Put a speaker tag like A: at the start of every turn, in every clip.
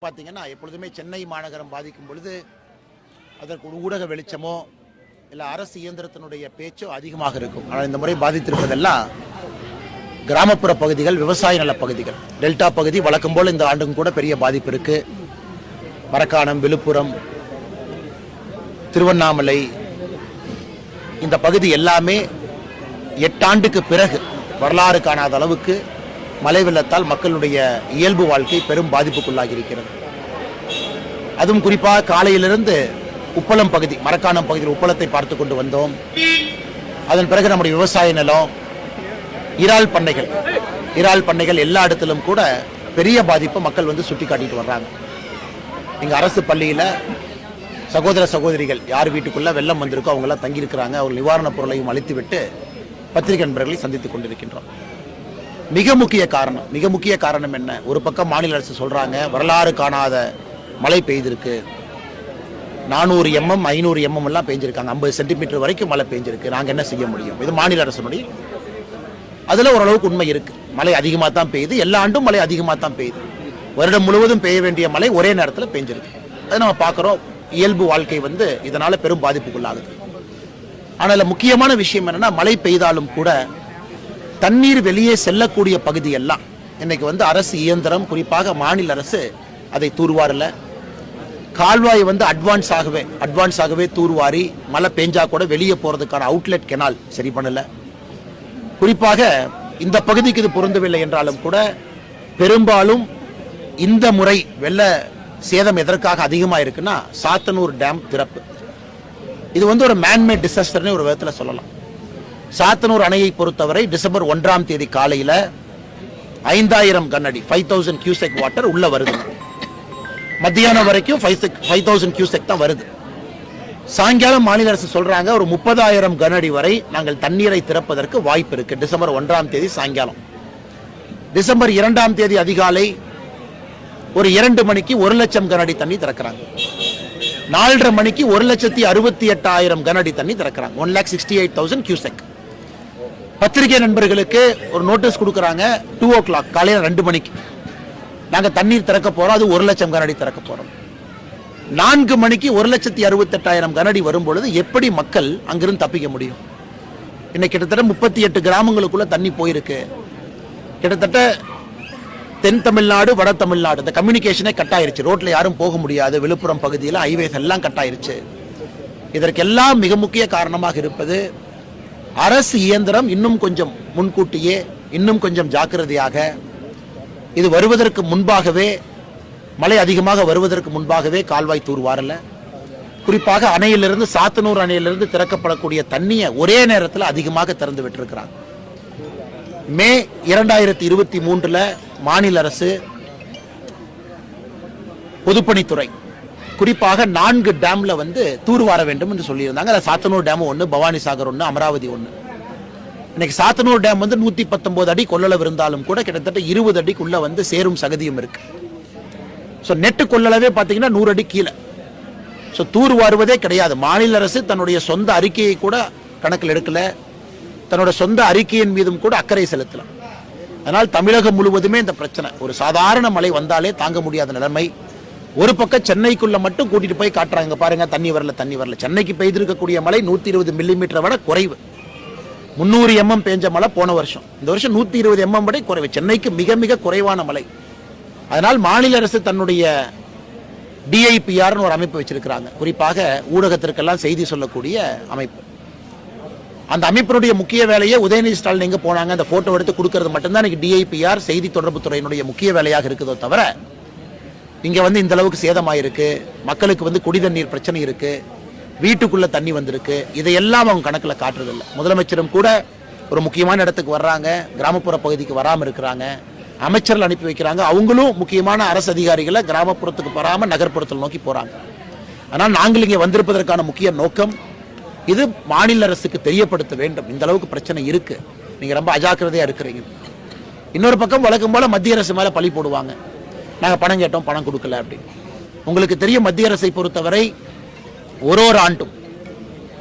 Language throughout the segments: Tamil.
A: பார்த்தீங்கன்னா எப்பொழுதுமே சென்னை மாநகரம் பாதிக்கும் பொழுது அதற்கு ஊடக வெளிச்சமோ இல்லை அரசு இயந்திரத்தினுடைய பேச்சோ அதிகமாக இருக்கும். ஆனால் இந்த முறை பாதித்திருப்பதெல்லாம் கிராமப்புற பகுதிகள், விவசாய நல பகுதிகள். டெல்டா பகுதி வழக்கம் போல் இந்த ஆண்டும் கூட பெரிய பாதிப்பு இருக்கு. மரக்காணம், விழுப்புரம், திருவண்ணாமலை, இந்த பகுதி எல்லாமே 8 ஆண்டுக்கு பிறகு வரலாறு காணாத அளவுக்கு மழை வெள்ளத்தால் மக்களுடைய இயல்பு வாழ்க்கை பெரும் பாதிப்புக்குள்ளாகி இருக்கிறது. அதுவும் குறிப்பாக காலையிலிருந்து உப்பளம் பகுதி, மரக்காணம் பகுதியில் உப்பளத்தை பார்த்து கொண்டு வந்தோம். அதன் பிறகு நம்முடைய விவசாய நிலம், இறால் பண்ணைகள் எல்லா இடத்திலும் கூட பெரிய பாதிப்பை மக்கள் வந்து சுட்டி காட்டிட்டு வர்றாங்க. இங்க அரசு பள்ளியில சகோதர சகோதரிகள் யார் வீட்டுக்குள்ள வெள்ளம் வந்திருக்கோ அவங்க எல்லாம் தங்கியிருக்கிறாங்க. அவங்க நிவாரணப் பொருளையும் அளித்து விட்டு பத்திரிகை நண்பர்களை சந்தித்துக் கொண்டிருக்கின்றோம். மிக முக்கிய காரணம் என்ன? ஒரு பக்கம் மாநில அரசு சொல்றாங்க வரலாறு காணாத மழை பெய்திருக்கு, 400 mm 500 mm எல்லாம் பெய்ஞ்சிருக்காங்க, 50 சென்டிமீட்டர் வரைக்கும் மழை பெய்ஞ்சிருக்கு, நாங்க என்ன செய்ய முடியும்? இது மாநில அரசுடைய. அதுல ஓரளவுக்கு உண்மை இருக்கு. மழை அதிகமாக தான் பெய்யுது, எல்லா ஆண்டும் மழை அதிகமாக தான் பெய்யுது. வருடம் முழுவதும் பெய்ய வேண்டிய மழை ஒரே நேரத்தில் பெய்ஞ்சிருக்கு. அதை நம்ம பார்க்குறோம். இயல்பு வாழ்க்கை வந்து இதனால பெரும் பாதிப்புக்குள்ளாகுது. ஆனால் முக்கியமான விஷயம் என்னன்னா, மழை பெய்தாலும் கூட தண்ணீர் வெளியே செல்லக்கூடிய பகுதி எல்லாம் இன்னைக்கு வந்து அரசு இயந்திரம், குறிப்பாக மாநில அரசு அதை தூர்வாரல. கால்வாய் வந்து அட்வான்ஸாகவே தூர்வாரி மழை பெஞ்சா கூட வெளியே போறதுக்கான அவுட்லெட் கெனால் சரி பண்ணல. குறிப்பாக இந்த பகுதிக்கு இது பொருந்தவில்லை என்றாலும் கூட பெரும்பாலும் இந்த முறை வெள்ள சேதம் எதற்காக அதிகமாக இருக்குன்னா, சாத்தனூர் டேம் திறப்பு. இது வந்து ஒரு மேன்மேட் டிசாஸ்டர்னு ஒரு விதத்தில் சொல்லலாம். சாத்தனூர் அணையை பொறுத்தவரை டிசம்பர் 1ஆம் தேதி காலையில் 5000 கனஅடி 5000 கியூசெக் வாட்டர் உள்ள வருது. மத்தியானம் வரைக்கும் 5000 கியூசெக் தான் வருது. சாயங்காலம் மாநில அரசு சொல்றாங்க ஒரு 30,000 கனஅடி வரை நாங்கள் தண்ணீரை திறப்பதற்கு வாய்ப்பு இருக்கு. டிசம்பர் 1ஆம் தேதி சாயங்காலம். டிசம்பர் 2ஆம் தேதி அதிகாலை ஒரு 2 மணிக்கு 1 லட்சம் கனஅடி தண்ணி திறக்கிறாங்க. 4:30 மணிக்கு 1,68,000 கனஅடி தண்ணி திறக்கிறாங்க. 1,68,000 கியூசெக். பத்திரிகை நண்பர்களுக்கு ஒரு நோட்டீஸ் கொடுக்கறாங்க. 2 o'clock காலையில் 2 மணிக்கு நாங்க தண்ணீர் திறக்க போறோம், அது 1 லட்சம் கனஅடி திறக்க போறோம். 4 மணிக்கு 1,68,000 கனஅடி வரும்பொழுது எப்படி மக்கள் அங்கிருந்து தப்பிக்க முடியும்? இன்னைக்கு கிட்டத்தட்ட 38 கிராமங்களுக்குள்ள தண்ணி போயிருக்கு. கிட்டத்தட்ட தென் தமிழ்நாடு, வட தமிழ்நாடு இந்த கம்யூனிகேஷனே கட் ஆயிருச்சு. ரோட்ல யாரும் போக முடியாது. விழுப்புரம் பகுதியில் ஹைவேஸ் எல்லாம் கட் ஆயிருச்சு. இதற்கெல்லாம் மிக முக்கிய காரணமாக இருப்பது அரசு இயந்திரம் இன்னும் கொஞ்சம் முன்கூட்டியே, இன்னும் கொஞ்சம் ஜாக்கிரதையாக, இது வருவதற்கு முன்பாகவே, மழை அதிகமாக வருவதற்கு முன்பாகவே கால்வாய் தூர்வாரல. குறிப்பாக அணையிலிருந்து, சாத்தனூர் அணையிலிருந்து திறக்கப்படக்கூடிய தண்ணியை ஒரே நேரத்தில் அதிகமாக திறந்து விட்டிருக்கிறாங்க. மே 2023 மாநில அரசு, பொதுப்பணித்துறை குறிப்பாக 4 டேம்ல வந்து தூர்வார வேண்டும் என்று சொல்லியிருந்தாங்க. சாத்தனூர் டேம் 1, பவானி சாகர் 1, அமராவதி 1. இன்னைக்கு சாத்தனூர் டேம் வந்து 119 அடி கொள்ளளவு இருந்தாலும் கூட கிட்டத்தட்ட 20 அடிக்குள்ள வந்து சேரும் சகதியும் இருக்கு. நெட்டு கொள்ளளவே பார்த்தீங்கன்னா 100 அடி கீழே. தூர்வாருவதே கிடையாது. மாநில அரசு தன்னுடைய சொந்த அறிக்கையை கூட கணக்கில் எடுக்கல, தன்னோட சொந்த அறிக்கையின் மீதும் கூட அக்கறை செலுத்தலாம். அதனால் தமிழகம் முழுவதுமே இந்த பிரச்சனை. ஒரு சாதாரண மழை வந்தாலே தாங்க முடியாத நிலைமை. ஒரு பக்கம் சென்னைக்குள்ள மட்டும் கூட்டிட்டு போய் காட்டுறாங்க, பாருங்க தண்ணி வரல. சென்னைக்கு பெய்திருக்கக்கூடிய மழை 120 மில்லிமீட்டர் விட குறைவு. 300 mm பெஞ்ச மழை போன வருஷம். இந்த வருஷம் 120 mm விட குறைவு. சென்னைக்கு மிக மிக குறைவான மழை. அதனால் மாநில அரசு தன்னுடைய டிஐபிஆர்னு ஒரு அமைப்பு வச்சிருக்கிறாங்க. குறிப்பாக ஊடகத்திற்கெல்லாம் செய்தி சொல்லக்கூடிய அமைப்பு. அந்த அமைப்பினுடைய முக்கிய வேலையை உதயநிதி ஸ்டாலின் எங்க போனாங்க அந்த போட்டோ எடுத்து கொடுக்கறது மட்டும்தான் இன்னைக்கு டிஐபிஆர் செய்தி தொடர்பு துறையினுடைய முக்கிய வேலையாக இருக்குதோ தவிர, இங்க வந்து இந்த அளவுக்கு சேதமாயிருக்கு, மக்களுக்கு வந்து குடிதண்ணீர் பிரச்சனை இருக்கு, வீட்டுக்குள்ள தண்ணி வந்திருக்கு, இதையெல்லாம் அவங்க கணக்கில் காட்டுறதில்லை. முதலமைச்சரும் கூட ஒரு முக்கியமான இடத்துக்கு வர்றாங்க, கிராமப்புற பகுதிக்கு வராமல் இருக்கிறாங்க, அமைச்சர்கள் அனுப்பி வைக்கிறாங்க. அவங்களும் முக்கியமான அரசு அதிகாரிகளை கிராமப்புறத்துக்கு வராமல் நகர்ப்புறத்தில் நோக்கி போறாங்க. ஆனால் நாங்கள் இங்கே வந்திருப்பதற்கான முக்கிய நோக்கம், இது மாநில அரசுக்கு தெரியப்படுத்த வேண்டும், இந்த அளவுக்கு பிரச்சனை இருக்கு, நீங்க ரொம்ப அஜாக்கிரதையா இருக்கிறீங்க. இன்னொரு பக்கம் வழக்கம் போல மத்திய அரசு மேல பழி போடுவாங்க, நாங்க பணம் கேட்டோம் பணம் கொடுக்கல அப்படின்னு. உங்களுக்கு தெரியும், மத்திய அரசை பொறுத்தவரை ஒரு ஆண்டும்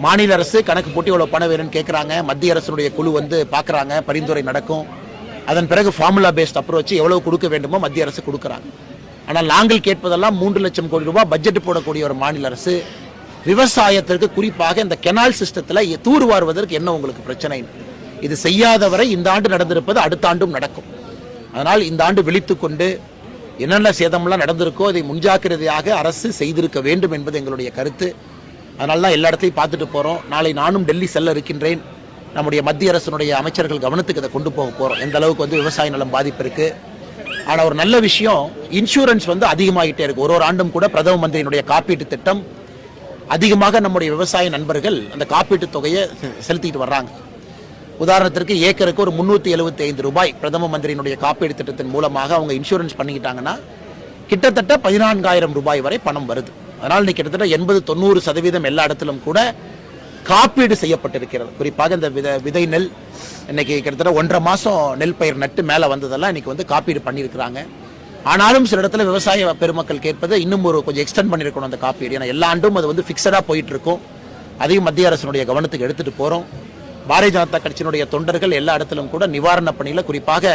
A: மாநில அரசு கணக்கு போட்டு இவ்வளவு பணம் வேணும்னு கேட்கறாங்க. மத்திய அரசுடைய குழு வந்து பாக்குறாங்க, பரிந்துரை நடக்கும். அதன் பிறகு ஃபார்முலா பேஸ்ட் அப்ரோச் எவ்வளவு கொடுக்க வேண்டுமோ மத்திய அரசு கொடுக்குறாங்க. ஆனால் நாங்கள் கேட்பதெல்லாம் 3 லட்சம் கோடி ரூபாய் பட்ஜெட் போடக்கூடிய ஒரு மாநில அரசு விவசாயத்திற்கு குறிப்பாக இந்த கெனால் சிஸ்டத்தில் தூர்வாருவதற்கு என்ன உங்களுக்கு பிரச்சனை? இது செய்யாதவரை இந்த ஆண்டு நடந்திருப்பது அடுத்த ஆண்டும் நடக்கும். அதனால் இந்த ஆண்டு விழித்துக் கொண்டு என்னென்ன சேதமெல்லாம் நடந்திருக்கோ அதை முன்ஜாக்கிரதையாக அரசு செய்திருக்க வேண்டும் என்பது எங்களுடைய கருத்து. அதனால தான் எல்லா இடத்தையும் பார்த்துட்டு போகிறோம். நாளை நானும் டெல்லி செல்ல இருக்கின்றேன். நம்முடைய மத்திய அரசினுடைய அமைச்சர்கள் கவனத்துக்கு இதை கொண்டு போக போகிறோம். எந்த அளவுக்கு விவசாய நலம் பாதிப்பு இருக்குது. ஆனால் ஒரு நல்ல விஷயம், இன்சூரன்ஸ் அதிகமாகிட்டே இருக்கு. ஒரு ஆண்டும் கூட பிரதம மந்திரியினுடைய காப்பீட்டு திட்டம் அதிகமாக நம்முடைய விவசாய நண்பர்கள் அந்த காப்பீட்டு தொகையை செலுத்திட்டு வர்றாங்க. உதாரணத்திற்கு ஏக்கருக்கு ஒரு 375 ரூபாய் பிரதம மந்திரியினுடைய காப்பீடு திட்டத்தின் மூலமாக அவங்க இன்சூரன்ஸ் பண்ணிக்கிட்டாங்கன்னா கிட்டத்தட்ட 14,000 ரூபாய் வரை பணம் வருது. அதனால் இன்னைக்கு கிட்டத்தட்ட 80-90% எல்லா இடத்திலும் கூட காப்பீடு செய்யப்பட்டிருக்கிறது. குறிப்பாக இந்த விதை நெல் இன்னைக்கு கிட்டத்தட்ட 1.5 மாசம் நெல் பயிர் நட்டு மேலே வந்ததெல்லாம் இன்னைக்கு காப்பீடு பண்ணியிருக்கிறாங்க. ஆனாலும் சில இடத்துல விவசாய பெருமக்கள் கேட்பது இன்னும் கொஞ்சம் எக்ஸ்டெண்ட் பண்ணியிருக்கணும் அந்த காப்பீடு. ஏன்னா எல்லா ஆண்டும் அது ஃபிக்ஸடாக போயிட்டு இருக்கும். அதையும் மத்திய அரசினுடைய கவனத்துக்கு எடுத்துட்டு போகிறோம். பாரதிய ஜனதா கட்சியினுடைய தொண்டர்கள் எல்லா இடத்திலும் கூட நிவாரண பணியில் குறிப்பாக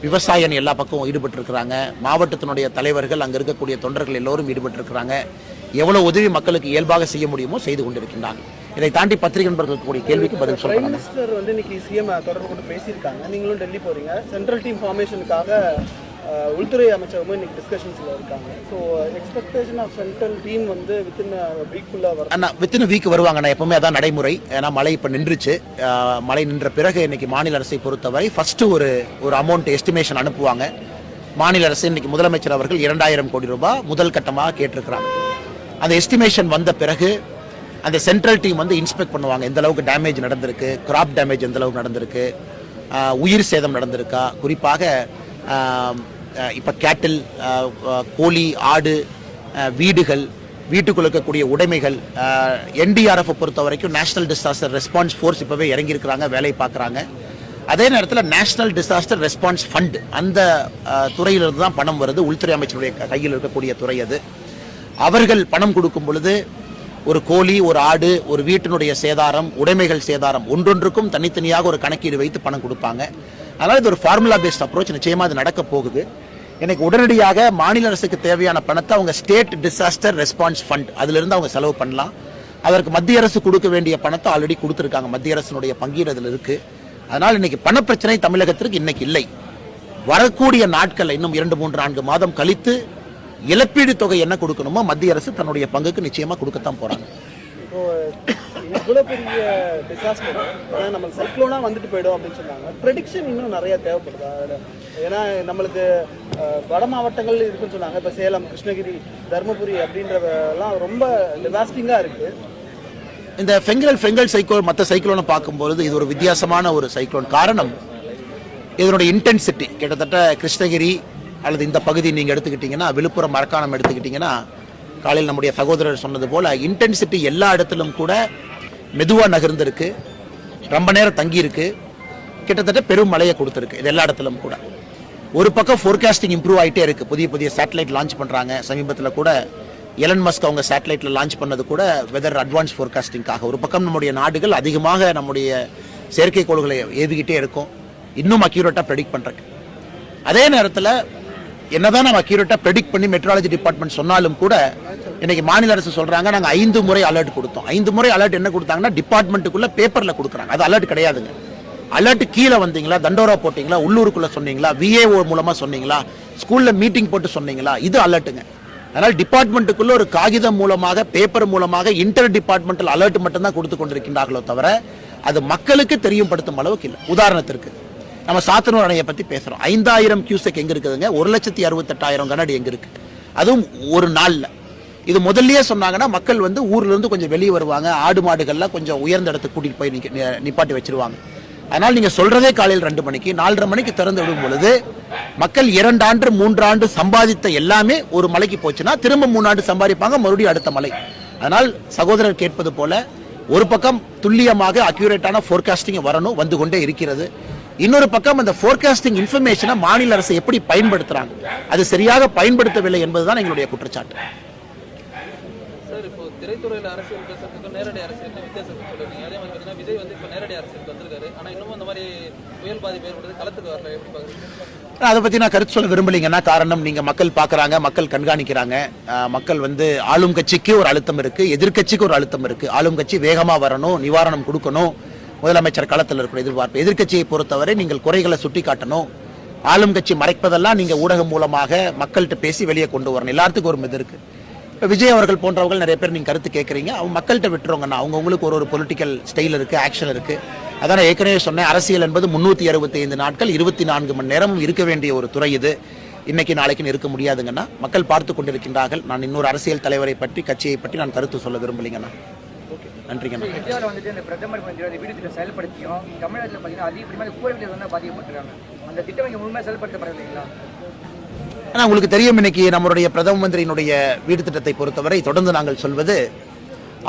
A: விவசாய எல்லா பக்கமும் ஈடுபட்டிருக்கிறாங்க. மாவட்டத்தினுடைய தலைவர்கள், அங்கே இருக்கக்கூடிய தொண்டர்கள் எல்லோரும் ஈடுபட்டிருக்கிறாங்க. எவ்வளவு உதவி மக்களுக்கு இயல்பாக செய்ய முடியுமோ செய்து கொண்டிருக்கின்றாங்க. இதை தாண்டி பத்திரிகை நண்பர்களுக்கு கூடிய கேள்விக்கு பதில் சொல்றாங்க.
B: மினிஸ்டர் இன்னைக்கு சிஎம் தொடர்பு கொண்டு பேசியிருக்காங்க. நீங்களும் டெல்லி போறீங்க. சென்ட்ரல் டீம் ஃபார்மேஷனுக்காக உள்துறை அமைச்சரும் இன்னைக்கு டிஸ்கஷன்ஸ்ல இருக்காங்க. So expectation of central team within வீக்குள்ள
A: வித்தின் வீக் வருவாங்க. நான் எப்பவுமே அதான் நடைமுறை. ஏன்னா மழை இப்போ நின்றுச்சு. மழை நின்ற பிறகு இன்னைக்கு மாநில அரசை பொறுத்தவரை ஃபர்ஸ்ட் ஒரு அமௌண்ட் எஸ்டிமேஷன் அனுப்புவாங்க. மாநில அரசு இன்னைக்கு முதலமைச்சர் அவர்கள் 2,000 கோடி ரூபாய் முதல் கட்டமாக கேட்டிருக்கிறாங்க. அந்த எஸ்டிமேஷன் வந்த பிறகு அந்த சென்ட்ரல் டீம் இன்ஸ்பெக்ட் பண்ணுவாங்க. எந்த அளவுக்கு டேமேஜ் நடந்திருக்கு, கிராப் டேமேஜ் எந்த அளவுக்கு நடந்திருக்கு, உயிர் சேதம் நடந்திருக்கா, குறிப்பாக இப்போ கேட்டில், கோழி, ஆடு, வீடுகள், வீட்டுக்குள்ள இருக்கக்கூடிய உடைமைகள். என்டிஆர்எஃப் பொறுத்த வரைக்கும் நேஷனல் டிசாஸ்டர் ரெஸ்பான்ஸ் ஃபோர்ஸ் இப்போவே இறங்கியிருக்கிறாங்க, வேலை பார்க்குறாங்க. அதே நேரத்தில் நேஷனல் டிசாஸ்டர் ரெஸ்பான்ஸ் ஃபண்ட் அந்த துறையிலிருந்து தான் பணம் வருது. உள்துறை அமைச்சருடைய கையில் இருக்கக்கூடிய துறை அது. அவர்கள் பணம் கொடுக்கும் பொழுது ஒரு கோழி, ஒரு ஆடு, ஒரு வீட்டினுடைய சேதாரம், உடைமைகள் சேதாரம் ஒன்றொன்றுக்கும் தனித்தனியாக ஒரு கணக்கீடு வைத்து பணம் கொடுப்பாங்க. அதனால் இது ஒரு ஃபார்முலா பேஸ்ட் அப்ரோச். நிச்சயமாக அது நடக்க போகுது. எனக்கு உடனடியாக மாநில அரசுக்கு தேவையான பணத்தை அவங்க ஸ்டேட் டிசாஸ்டர் ரெஸ்பான்ஸ் ஃபண்ட் அதிலிருந்து அவங்க செலவு பண்ணலாம். அதற்கு மத்திய அரசு கொடுக்க வேண்டிய பணத்தை ஆல்ரெடி கொடுத்துருக்காங்க. மத்திய அரசினுடைய பங்கீடு அதில் இருக்கு. அதனால் இன்னைக்கு பணப்பிரச்சனை தமிழகத்திற்கு இன்னைக்கு இல்லை. வரக்கூடிய நாட்கள் இன்னும் 2-3-4 மாதம் கழித்து இழப்பீடு தொகை என்ன கொடுக்கணுமோ மத்திய அரசு தன்னுடைய பங்குக்கு நிச்சயமா கொடுக்கத்தான் போறாங்க.
B: இவ்வளவு பெரிய டிசாஸ்டர் நம்ம சைக்ளோனா வந்துட்டு போயிடும் அப்படின்னு சொன்னாங்க. ப்ரெடிக்ஷன் இன்னும் நிறைய தேவைப்படுதா? ஏன்னா நம்மளுக்கு வட மாவட்டங்கள் இருக்குன்னு சொன்னாங்க. இப்போ சேலம், கிருஷ்ணகிரி, தர்மபுரி அப்படின்றதெல்லாம் ரொம்ப டிசாஸ்டிங்கா இருக்கு.
A: இந்த ஃபெங்கல் சைக்ளோன் மற்ற சைக்ளோனை பார்க்கும்போது இது ஒரு வித்தியாசமான ஒரு சைக்ளோன். காரணம் இதனுடைய இன்டென்சிட்டி. கிட்டத்தட்ட கிருஷ்ணகிரி அல்லது இந்த பகுதி நீங்கள் எடுத்துக்கிட்டிங்கன்னா, விழுப்புரம், மரக்காணம் எடுத்துக்கிட்டிங்கன்னா, காலையில் நம்முடைய சகோதரர் சொன்னது போல் இன்டென்சிட்டி எல்லா இடத்திலும் கூட மெதுவாக நகர்ந்துருக்கு, ரொம்ப நேரம் தங்கியிருக்கு, கிட்டத்தட்ட பெரும் மழையை கொடுத்துருக்கு. இது எல்லா இடத்திலும் கூட. ஒரு பக்கம் ஃபோர்காஸ்டிங் இம்ப்ரூவ் ஆகிட்டே இருக்குது. புதிய சேட்டலைட் லான்ச் பண்ணுறாங்க. சமீபத்தில் கூட எலன் மஸ்க் அவங்க சேட்டலைட்டில் லான்ச் பண்ணது கூட வெதர் அட்வான்ஸ் ஃபோர்காஸ்டிங்காக. ஒரு பக்கம் நம்முடைய நாடுகள் அதிகமாக நம்முடைய செயற்கைக்கோள்களை ஏவிக்கிட்டே இருக்கும், இன்னும் அக்யூரேட்டாக ப்ரெடிக்ட் பண்ணுறக்கு. அதே நேரத்தில் என்னதான் நம்ம அக்யூரேட்டா ப்ரெடிக்ட் பண்ணி மெட்ராலஜி டிபார்ட்மெண்ட் சொன்னாலும் கூட இன்னைக்கு மாநில அரசு சொல்றாங்க நாங்க 5 முறை அலர்ட் கொடுத்தோம். 5 முறை அலர்ட் என்ன கொடுத்தாங்கன்னா டிபார்ட்மெண்ட்டுக்குள்ள பேப்பர்ல கொடுக்குறாங்க. அது அலர்ட் கிடையாதுங்க. அலர்ட் கீழே வந்தீங்களா, தண்டோரா போட்டீங்களா, உள்ளூருக்குள்ள சொன்னீங்களா, விஏஓ மூலமா சொன்னீங்களா, ஸ்கூல்ல மீட்டிங் போட்டு சொன்னீங்களா, இது அலர்ட்டுங்க. அதனால் டிபார்ட்மெண்ட்டுக்குள்ள ஒரு காகிதம் மூலமாக, பேப்பர் மூலமாக இன்டர் டிபார்ட்மெண்டல் அலர்ட் மட்டும் தான் கொடுத்து கொண்டிருக்கின்றார்களோ தவிர அது மக்களுக்கு தெரியப்படுத்தும் அளவுக்கு இல்லை. உதாரணத்திற்கு நம்ம சாத்தனூர் அணையை பத்தி பேசுறோம். 5,000 கியூசெக் எங்க இருக்குதுங்க, 1,68,000 கனஅடி எங்க இருக்கு, அதுவும் ஒரு நாள்ல. இது முதல்லயே சொன்னாங்கன்னா மக்கள் ஊர்ல இருந்து கொஞ்சம் வெளியே வருவாங்க, ஆடு மாடுகள்லாம் கொஞ்சம் உயர்ந்த இடத்துக்கு கூட்டிட்டு போய் நிப்பாட்டி வச்சிருவாங்க. அதனால் நீங்க சொல்றதே காலையில் 2 மணிக்கு 4:30 மணிக்கு திறந்து விடும் பொழுது மக்கள் 2 ஆண்டு 3 ஆண்டு சம்பாதித்த எல்லாமே ஒரு மலைக்கு போச்சுன்னா திரும்ப 3 ஆண்டு சம்பாதிப்பாங்க, மறுபடியும் அடுத்த மலை. அதனால் சகோதரர் கேட்பது போல ஒரு பக்கம் துல்லியமாக அக்யூரேட்டான ஃபோர்காஸ்டிங் வரணும், வந்து கொண்டே இருக்கிறது. இன்னொரு பக்கம் அந்த ஃபோர்காஸ்டிங் இன்ஃபர்மேஷனை மாநில அரசு எப்படி பயன்படுத்துறாங்க, அது சரியாக பயன்படுத்தவில்லை என்பதுதான் எங்களுடைய குற்றச்சாட்டு.
C: சார் இப்போ திரைத்துறையில் அரசியல் பேசுறதுக்கும் நேரடி அரசியலுக்கும் வித்தியாசத்தை சொல்லிருக்கீங்க. அதே மாதிரி பார்த்தீங்கன்னா விஜய் வந்து இப்போ நேரடி அரசியலுக்கு வந்திருக்காரு. ஆனால் இன்னமும் இந்த மாதிரி புயல் பாதிப்பு ஏற்படுது, களத்துக்கு வரல. எப்படி பார்க்குறீங்க?
A: அதை பற்றி நான் கருத்து சொல்ல விரும்பலைங்கன்னா, காரணம் நீங்கள் மக்கள் பார்க்குறாங்க, மக்கள் கண்காணிக்கிறாங்க. மக்கள் வந்து ஆளும் கட்சிக்கு ஒரு அழுத்தம் இருக்குது, எதிர்க்கட்சிக்கு ஒரு அழுத்தம் இருக்குது. ஆளும் கட்சி வேகமாக வரணும், நிவாரணம் கொடுக்கணும், முதலமைச்சர் களத்தில் இருக்கிற எதிர்பார்ப்பு. எதிர்க்கட்சியை பொறுத்தவரை நீங்கள் குறைகளை சுட்டி காட்டணும். ஆளும் கட்சி மறைப்பதெல்லாம் நீங்கள் ஊடகம் மூலமாக மக்கள்கிட்ட பேசி வெளியே கொண்டு வரணும். எல்லாத்துக்கும் ஒரு இது இருக்குது. இப்போ விஜய் அவர்கள் போன்றவர்கள் நிறைய பேர் நீங்கள் கருத்து கேட்குறீங்க. அவங்க மக்கள்கிட்ட விட்டுருவாங்கண்ணா. அவங்களுக்கு ஒரு பொலிட்டிக்கல் ஸ்டைல் இருக்குது, ஆக்ஷன் இருக்குது. அதான் நான் ஏற்கனவே சொன்னேன், அரசியல் என்பது 365 நாட்கள் 24 மணி நேரமும் இருக்க வேண்டிய ஒரு துறை இது. இன்னைக்கு நாளைக்குன்னு இருக்க முடியாதுங்கன்னா, மக்கள் பார்த்து கொண்டிருக்கின்றார்கள். நான் இன்னொரு அரசியல் தலைவரை பற்றி, கட்சியை பற்றி நான் கருத்து சொல்ல விரும்பலைங்கண்ணா. நன்றிங்கண்ணா.
D: இந்தியாவில் வந்துட்டு இந்த பிரதமர் வீடு திட்டம் செயல்படுத்தியும் தமிழகத்தில் பார்த்தீங்கன்னா அதிகப்படியாக கூரைகள் வந்து பாதிக்கப்பட்டிருக்காங்க. அந்த திட்டம் இங்கே முழுமையாக செயல்படுத்தப்படவில்லைங்களா?
A: ஆனால் உங்களுக்கு தெரியும், இன்னைக்கு நம்மளுடைய பிரதம மந்திரியினுடைய வீடு திட்டத்தை பொறுத்தவரை தொடர்ந்து நாங்கள் சொல்வது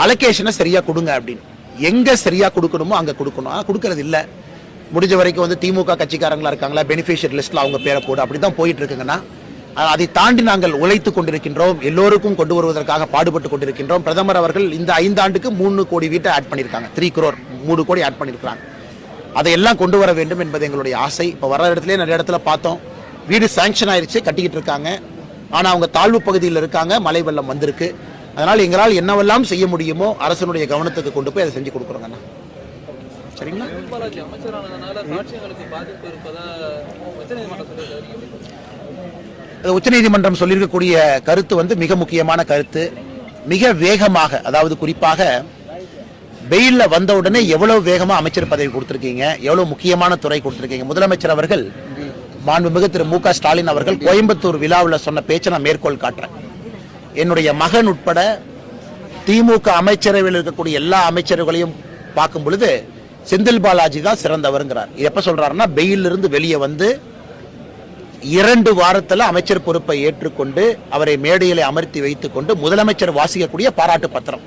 A: அலோகேஷனை சரியா கொடுங்க அப்படின்னு. எங்க சரியா கொடுக்கணுமோ அங்க கொடுக்கணும். கொடுக்கறது இல்லை. முடிஞ்ச வரைக்கும் வந்து திமுக கட்சிக்காரங்களா இருக்காங்களா, பெனிஃபிஷியரி லிஸ்ட்ல அவங்க பேரை போடு, அப்படிதான் போயிட்டு இருக்குங்கன்னா, அதை தாண்டி நாங்கள் உழைத்து கொண்டிருக்கின்றோம். எல்லோருக்கும் கொண்டு வருவதற்காக பாடுபட்டு கொண்டிருக்கின்றோம். பிரதமர் அவர்கள் இந்த 5 ஆண்டுக்கு 3 கோடி வீட்டை ஆட் பண்ணியிருக்காங்க. 3 crore 3 கோடி ஆட் பண்ணியிருக்காங்க. அதையெல்லாம் கொண்டு வர வேண்டும் என்பது எங்களுடைய ஆசை. இப்போ வர இடத்துல நிறைய இடத்துல பார்த்தோம், வீடு சாங்ஷன் ஆயிடுச்சு, கட்டிக்கிட்டு இருக்காங்க. ஆனால் அவங்க தாழ்வு பகுதியில் இருக்காங்க, மழை வெள்ளம் வந்திருக்கு. அதனால் எங்களால் என்னவெல்லாம் செய்ய முடியுமோ அரசனுடைய கவனத்துக்கு கொண்டு போய் அதை செஞ்சு கொடுக்குறோங்கண்ணா. சரிங்களா?
C: பாலாஜி அமைச்சரானதுனால சாட்சியங்களுக்கு பாதிப்பு இருப்பதா உச்சநீதிமன்றம் சொல்லியிருக்காரு.
A: உச்சநீதிமன்றம் சொல்லியிருக்கக்கூடிய கருத்து வந்து மிக முக்கியமான கருத்து. மிக வேகமாக, அதாவது குறிப்பாக வெயில்ல வந்த உடனே எவ்வளவு வேகமா அமைச்சர் பதவி கொடுத்திருக்கீங்க, எவ்வளவு முக்கியமான துறை கொடுத்திருக்கீங்க. முதலமைச்சர் அவர்கள், மாண்புமிகு திரு மு க ஸ்டாலின் அவர்கள் கோயம்புத்தூர் விழாவில் சொன்ன பேச்சை நான் மேற்கோள் காட்டுறேன். என்னுடைய மகன் உட்பட திமுக அமைச்சரவையில் இருக்கக்கூடிய எல்லா அமைச்சர்களையும் பார்க்கும் பொழுது செந்தில் பாலாஜி தான் சிறந்தவருங்கிறார். எப்ப சொல்றாருன்னா, வெயிலிருந்து வெளியே வந்து 2 வாரத்தில் அமைச்சர் பொறுப்பை ஏற்றுக்கொண்டு அவரை மேடையில் அமர்த்தி வைத்துக் கொண்டு முதலமைச்சர் வாசிக்கக்கூடிய பாராட்டு பத்திரம்.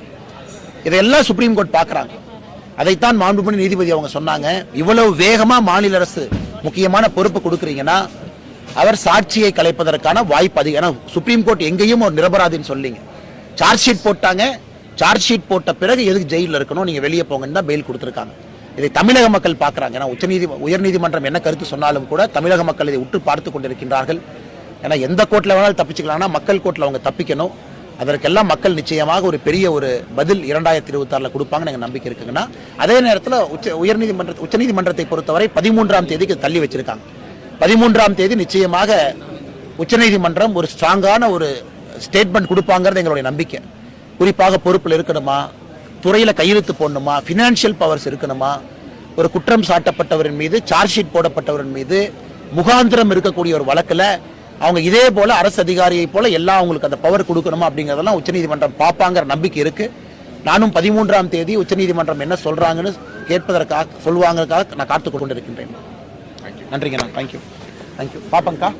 A: இதையெல்லாம் சுப்ரீம் கோர்ட் பார்க்கறாங்க. அதைத்தான் மாண்புமிகு நீதிபதி அவங்க சொன்னாங்க, இவ்வளவு வேகமா மாநில அரசு முக்கியமான பொறுப்பு கொடுக்குறீங்கன்னா அவர் சாட்சியை கலைப்பதற்கான வாய்ப்பு அதிகம். ஏன்னா சுப்ரீம் கோர்ட் எங்கேயும் ஒரு நிரபராதின்னு சொல்லிங்க. சார்ஜ் ஷீட் போட்டாங்க, சார்ஜ் ஷீட் போட்ட பிறகு எதுக்கு ஜெயிலில் இருக்கணும், நீங்க வெளியே போங்கன்னு தான் பெயில் கொடுத்துருக்காங்க. இதை தமிழக மக்கள் பார்க்குறாங்க. ஏன்னா உயர்நீதிமன்றம் என்ன கருத்து சொன்னாலும் கூட தமிழக மக்கள் இதை உற்று பார்த்து கொண்டிருக்கின்றார்கள். ஏன்னா எந்த கோர்ட்டில் வேணாலும் தப்பிச்சுக்கலாம்னா மக்கள் கோர்ட்டில் அவங்க தப்பிக்கணும். அதற்கெல்லாம் மக்கள் நிச்சயமாக ஒரு பெரிய ஒரு பதில் 2026 கொடுப்பாங்கன்னு எனக்கு நம்பிக்கை இருக்குங்கன்னா, அதே நேரத்தில் உச்சநீதிமன்றத்தை பொறுத்தவரை 13ஆம் தேதிக்கு தள்ளி வச்சிருக்காங்க. 13ஆம் தேதி நிச்சயமாக உச்சநீதிமன்றம் ஒரு ஸ்ட்ராங்கான ஒரு ஸ்டேட்மெண்ட் கொடுப்பாங்கிறது எங்களுடைய நம்பிக்கை. குறிப்பாக பொறுப்பில் இருக்கணுமா, துறையில கையெழுத்து போடணுமா, பினான்சியல் பவர்ஸ் இருக்கணுமா, ஒரு குற்றம் சாட்டப்பட்டவரின் மீது, சார்ஜ் ஷீட் போடப்பட்டவரின் மீது முகாந்திரம் இருக்கக்கூடிய ஒரு வழக்குல அவங்க இதே போல அரசு அதிகாரியை போல எல்லாம் அவங்களுக்கு அந்த பவர் கொடுக்கணுமா அப்படிங்கறதெல்லாம் உச்சநீதிமன்றம் பார்ப்பாங்கிற நம்பிக்கை இருக்கு. நானும் 13ஆம் தேதி உச்சநீதிமன்றம் என்ன சொல்றாங்கன்னு கேட்பதற்காக சொல்லுவாங்கறதுக்காக நான் காத்துக் கொண்டிருக்கின்றேன். நன்றிங்க. தேங்க்யூ பாப்பங்கக்கா.